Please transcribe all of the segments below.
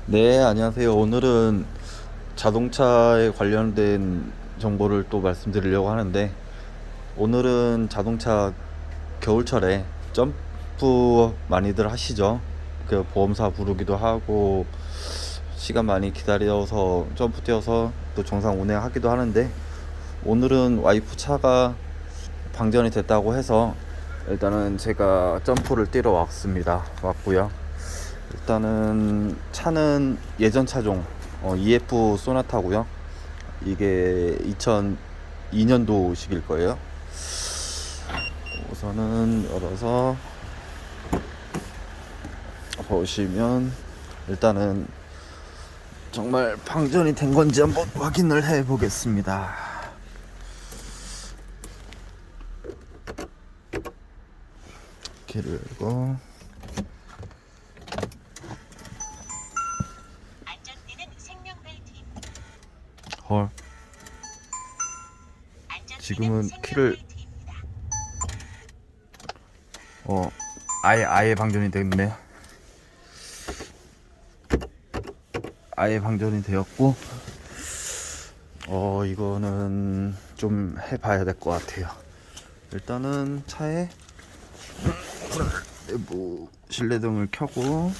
네, 안녕하세요. 오늘은 자동차에 관련된 정보를 또 말씀드리려고 하는데, 오늘은 자동차 겨울철에 점프 많이들 하시죠? 그 보험사 부르기도 하고, 시간 많이 기다려서 점프 뛰어서 또 정상 운행하기도 하는데, 오늘은 와이프 차가 방전이 됐다고 해서 일단은 제가 점프를 뛰러 왔고요. 일단은 차는 예전 차종 EF 소나타고요. 이게 2002년도식일 거예요. 우선은 열어서 보시면 일단은 정말 방전이 된 건지 한번 확인을 해 보겠습니다. 키를 열고 헐, 지금은 키를 아예 방전이 됐네요. 아예 방전이 되었고, 이거는 좀 해봐야 될 것 같아요. 일단은 차에 내부 실내등을 켜고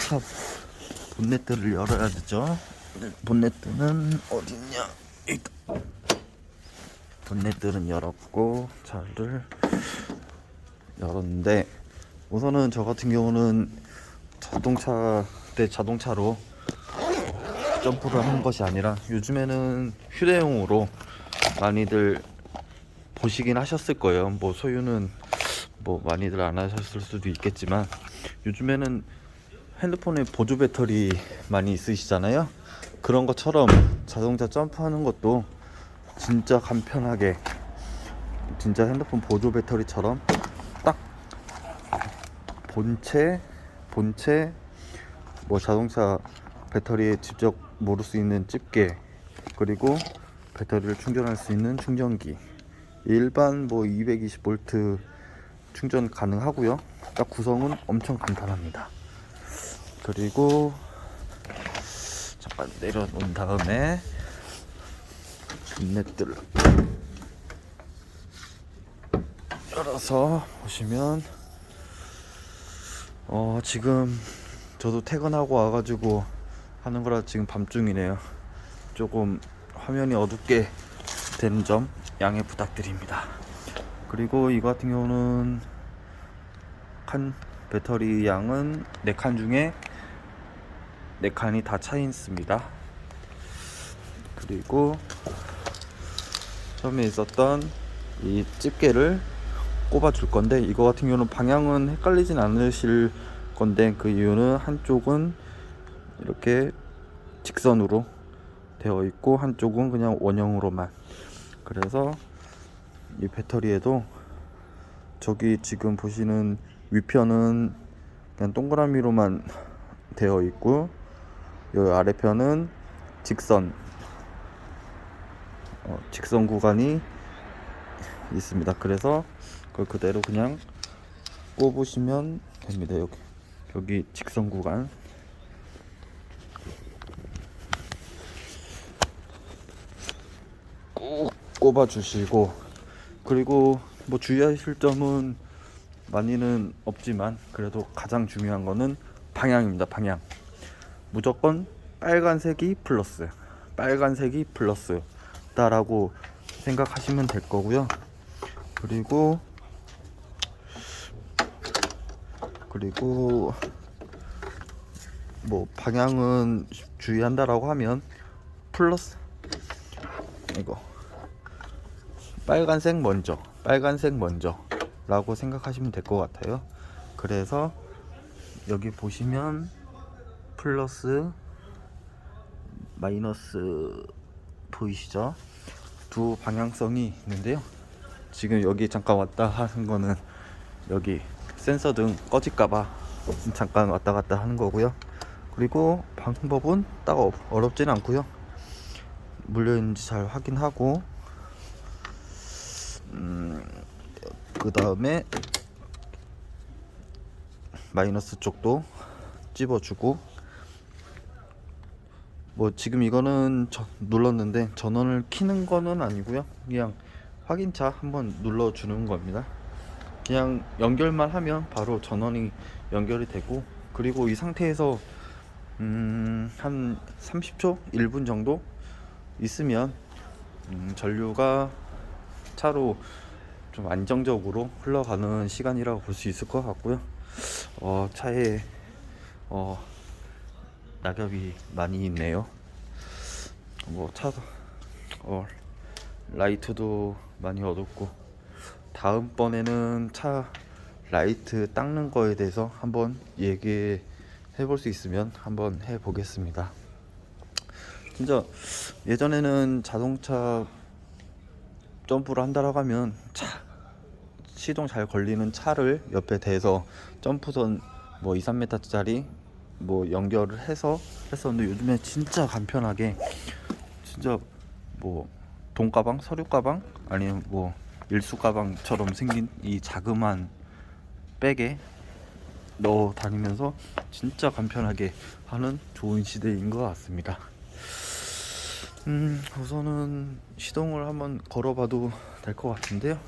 차 본네트를 열어야 되죠. 본네트는 어딨냐? 본네트는 열었고 차를 열었는데, 우선은 저 같은 경우는 자동차로 점프를 한 것이 아니라 요즘에는 휴대용으로 많이들 보시긴 하셨을 거예요. 뭐 소유는 뭐 많이들 안 하셨을 수도 있겠지만, 요즘에는 핸드폰에 보조 배터리 많이 있으시잖아요. 그런 것처럼 자동차 점프하는 것도 진짜 간편하게, 진짜 핸드폰 보조 배터리처럼 딱 본체 뭐 자동차 배터리에 직접 모를 수 있는 집게, 그리고 배터리를 충전할 수 있는 충전기, 일반 뭐 220V 충전 가능하고요. 딱 구성은 엄청 간단합니다. 그리고 잠깐 내려놓은 다음에 본네트를 열어서 보시면, 지금 저도 퇴근하고 와가지고 하는 거라 지금 밤중이네요. 조금 화면이 어둡게 되는 점 양해 부탁드립니다. 그리고 이거 같은 경우는 배터리 양은 4칸 중에 4칸이 다 차 있습니다. 그리고 처음에 있었던 이 집게를 꼽아 줄 건데, 이거 같은 경우는 방향은 헷갈리진 않으실 건데, 그 이유는 한쪽은 이렇게 직선으로 되어 있고 한쪽은 그냥 원형으로만. 그래서 이 배터리에도 저기 지금 보시는 위편은 그냥 동그라미로만 되어 있고, 이 아래편은 직선 구간이 있습니다. 그래서 그걸 그대로 그냥 꼽으시면 됩니다. 여기 직선 구간 꼭 꼽아 주시고, 그리고 뭐 주의하실 점은 많이는 없지만 그래도 가장 중요한 거는 방향입니다. 방향 무조건 빨간색이 플러스다라고 생각하시면 될 거고요. 그리고 뭐 방향은 주의한다라고 하면 플러스, 이거 빨간색 먼저 라고 생각하시면 될 것 같아요. 그래서 여기 보시면 플러스 마이너스 보이시죠? 두 방향성이 있는데요. 지금 여기 잠깐 왔다 하는 거는 여기 센서등 꺼질까봐 잠깐 왔다 갔다 하는 거고요. 그리고 방법은 딱 어렵진 않고요. 물려있는지 잘 확인하고, 그 다음에 마이너스 쪽도 집어주고, 뭐 지금 이거는 눌렀는데 전원을 켜는 거는 아니고요, 그냥 확인차 한번 눌러주는 겁니다. 그냥 연결만 하면 바로 전원이 연결이 되고, 그리고 이 상태에서 한 30초 1분 정도 있으면 전류가 차로 좀 안정적으로 흘러가는 시간이라고 볼 수 있을 것 같고요. 차에 낙엽이 많이 있네요. 뭐 차도 라이트도 많이 어둡고, 다음번에는 차 라이트 닦는 거에 대해서 한번 얘기해 볼 수 있으면 한번 해 보겠습니다. 진짜 예전에는 자동차 점프를 한다라고 하면 시동 잘 걸리는 차를 옆에 대서 점프선 뭐 2, 3m짜리 뭐 연결을 해서 했었는데, 요즘에 진짜 간편하게, 진짜 뭐 돈 가방, 서류 가방, 아니면 뭐 일수 가방처럼 생긴 이 자그만 백에 넣어 다니면서 진짜 간편하게 하는 좋은 시대인 것 같습니다. 우선은 시동을 한번 걸어봐도 될 것 같은데요.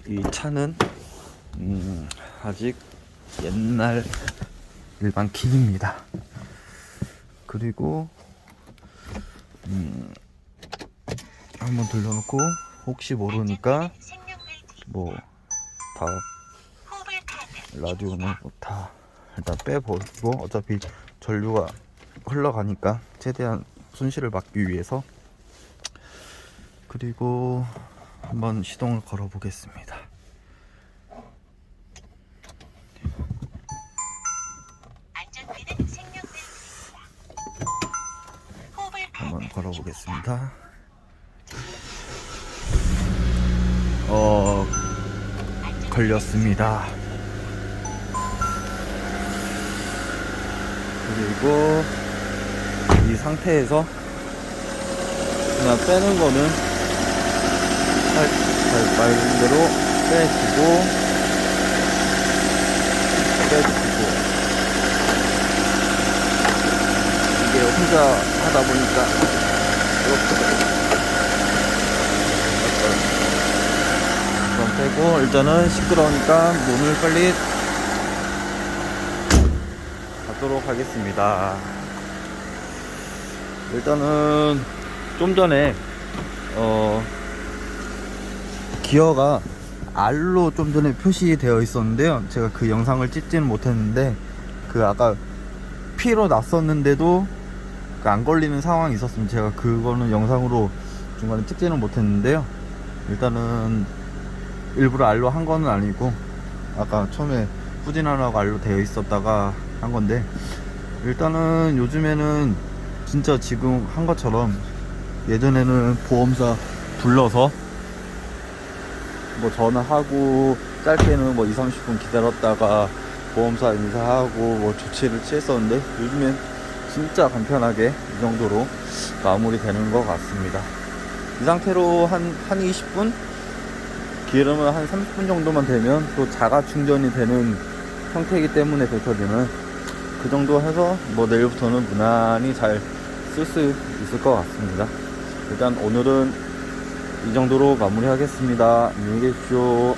이 차는 아직 옛날 일반 킨입니다. 그리고 한번 돌려놓고, 혹시 모르니까 뭐 다 라디오는 다 일단 빼버리고, 어차피 전류가 흘러가니까 최대한 손실을 막기 위해서. 그리고 한번 시동을 걸어 보겠습니다. 한번 걸어 보겠습니다. 걸렸습니다. 그리고 이 상태에서 그냥 빼는 거는 잘 맑은 대로 빼주고, 이게 혼자 하다 보니까 이렇게 그럼 빼고, 일단은 시끄러우니까 문을 빨리 닫도록 하겠습니다. 일단은 좀 전에 기어가 R로 좀 전에 표시되어 있었는데요, 제가 그 영상을 찍지는 못했는데, 그 아까 P로 났었는데도 안 걸리는 상황이 있었으면 제가 그거는 영상으로 중간에 찍지는 못했는데요, 일단은 일부러 R로 한 거는 아니고, 아까 처음에 후진하라고 R로 되어 있었다가 한 건데, 일단은 요즘에는 진짜 지금 한 것처럼 예전에는 보험사 불러서 뭐 전화하고, 짧게는 뭐 2, 30분 기다렸다가 보험사 인사하고 뭐 조치를 취했었는데, 요즘엔 진짜 간편하게 이 정도로 마무리 되는 것 같습니다. 이 상태로 한 20분? 길으면 한 30분 정도만 되면 또 자가 충전이 되는 형태이기 때문에, 배터리는 그 정도 해서 뭐 내일부터는 무난히 잘 쓸 수 있을 것 같습니다. 일단 오늘은 이 정도로 마무리하겠습니다. 안녕히 계십시오.